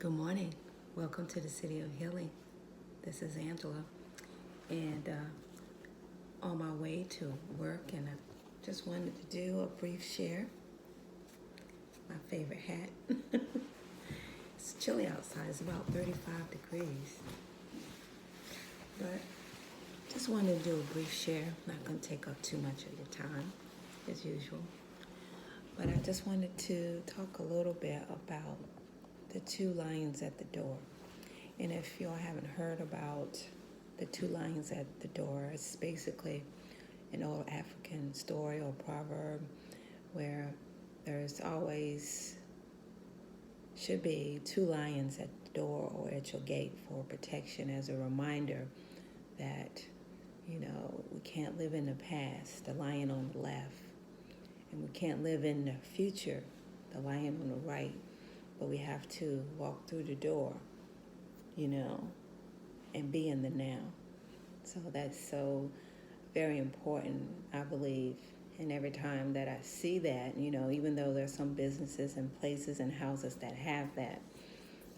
Good morning. Welcome to the City of Healing. This is Angela, and on my way to work, and I just wanted to do a brief share. My favorite hat. It's chilly outside. It's about 35 degrees, but just wanted to do a brief share. Not going to take up too much of your time, as usual. But I just wanted to talk a little bit about the two lions at the door. And if y'all haven't heard about the two lions at the door, it's basically an old African story or proverb where there's always should be two lions at the door or at your gate for protection, as a reminder that, we can't live in the past, the lion on the left, and we can't live in the future, the lion on the right, but we have to walk through the door, and be in the now. So that's so very important, I believe. And every time that I see that, even though there's some businesses and places and houses that have that,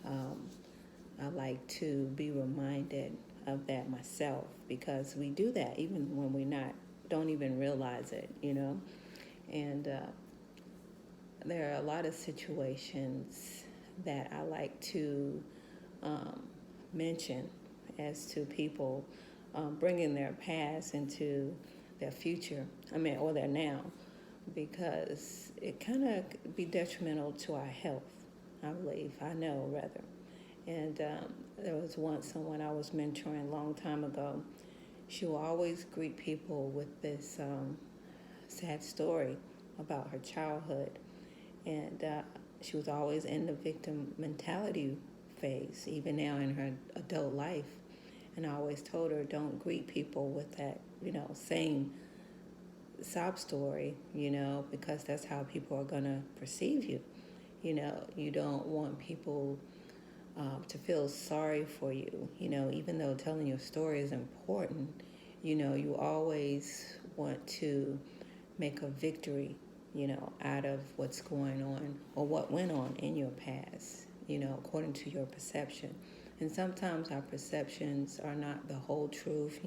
I like to be reminded of that myself, because we do that even when we don't even realize it, And there are a lot of situations that I like to mention as to people bringing their past into their future, or their now, because it kind of be detrimental to our health, I believe, rather. And there was once someone I was mentoring a long time ago. She will always greet people with this sad story about her childhood. And she was always in the victim mentality phase, even now in her adult life. And I always told her, don't greet people with that, same sob story, because that's how people are going to perceive you. You don't want people to feel sorry for you, even though telling your story is important. You always want to make a victory, out of what's going on or what went on in your past, according to your perception. And sometimes our perceptions are not the whole truth,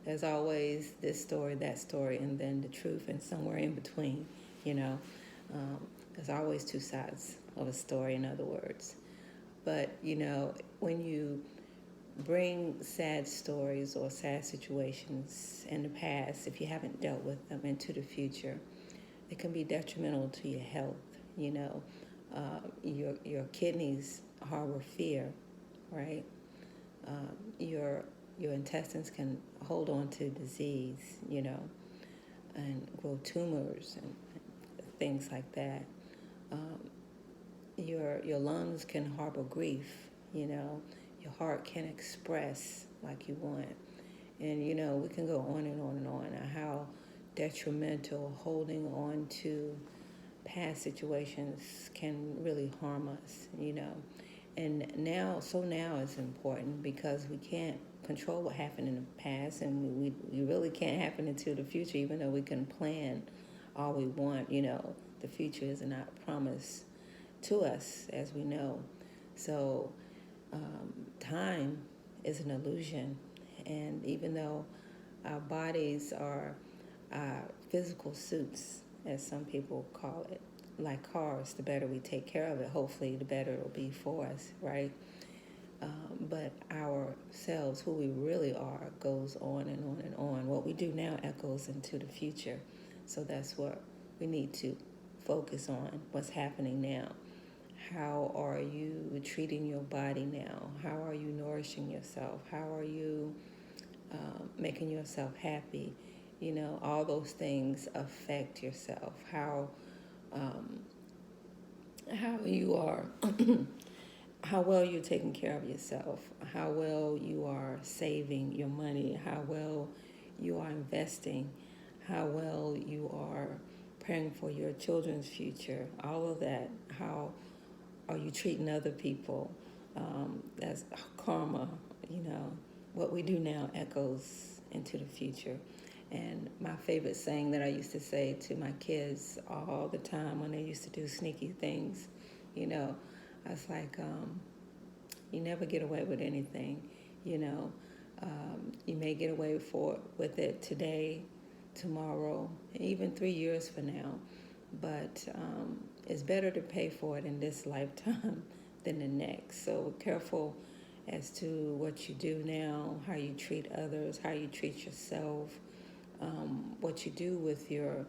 There's always this story, that story, and then the truth, and somewhere in between, There's always two sides of a story, in other words. But, when you bring sad stories or sad situations in the past, if you haven't dealt with them, into the future, it can be detrimental to your health. Your kidneys harbor fear, right? Your intestines can hold on to disease, and grow tumors and things like that. Your lungs can harbor grief, Your heart can express like you want. And, we can go on and on and on how detrimental holding on to past situations can really harm us, And now it's important because we can't control what happened in the past, and we really can't happen into the future, even though we can plan all we want. The future is not promised to us, as we know. So time is an illusion, and even though our bodies are physical suits, as some people call it, like cars, the better we take care of it, hopefully the better it'll be for us, right? But ourselves, who we really are, goes on and on and on. What we do now echoes into the future. So that's what we need to focus on, what's happening now. How are you treating your body now? How are you nourishing yourself? How are you making yourself happy? All those things affect yourself. How you are, how well you're taking care of yourself, how well you are saving your money, how well you are investing, how well you are preparing for your children's future, all of that. How are you treating other people? That's karma, What we do now echoes into the future. And my favorite saying that I used to say to my kids all the time when they used to do sneaky things, I was like, you never get away with anything, you know. You may get away with it today, tomorrow, even 3 years from now, but it's better to pay for it in this lifetime than the next. So careful as to what you do now, how you treat others, how you treat yourself, what you do with your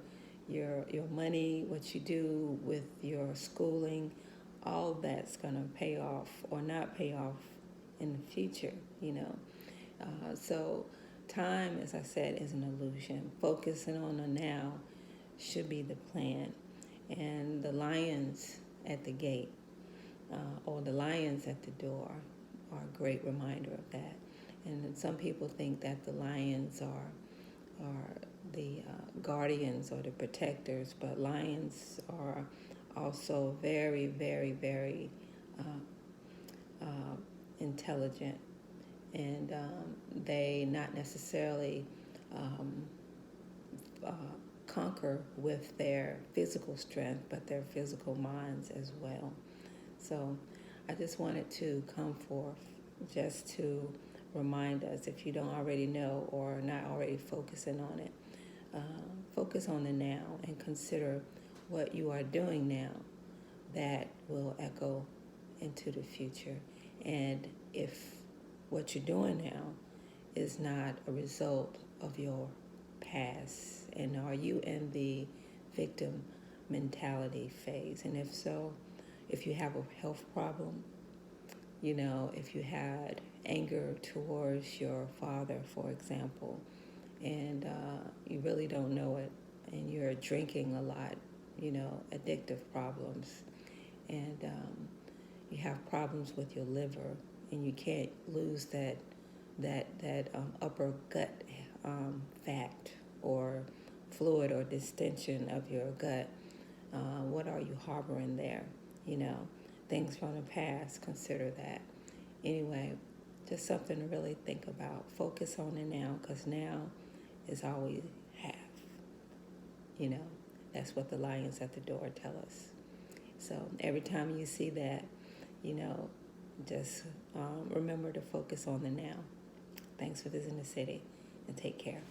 money, what you do with your schooling. All that's going to pay off or not pay off in the future, you know. So time, as I said, is an illusion. Focusing on the now should be the plan. And the lions at the gate or the lions at the door are a great reminder of that. And some people think that the lions are the guardians or the protectors, but lions are also very, very, very intelligent, and they not necessarily conquer with their physical strength, but their physical minds as well. So I just wanted to come forth just to remind us, if you don't already know or not already focusing on it, focus on the now and consider what you are doing now that will echo into the future. And if what you're doing now is not a result of your past, and are you in the victim mentality phase? And if so, if you have a health problem, you know, if you had anger towards your father, for example, and you really don't know it, and you're drinking a lot, you know, addictive problems, and you have problems with your liver, and you can't lose that upper gut fat or fluid or distension of your gut. What are you harboring there? You know, things from the past, consider that. Anyway, just something to really think about. Focus on the now, because now is all we have. You know, that's what the lions at the door tell us. So every time you see that, you know, just remember to focus on the now. Thanks for visiting the city, and take care.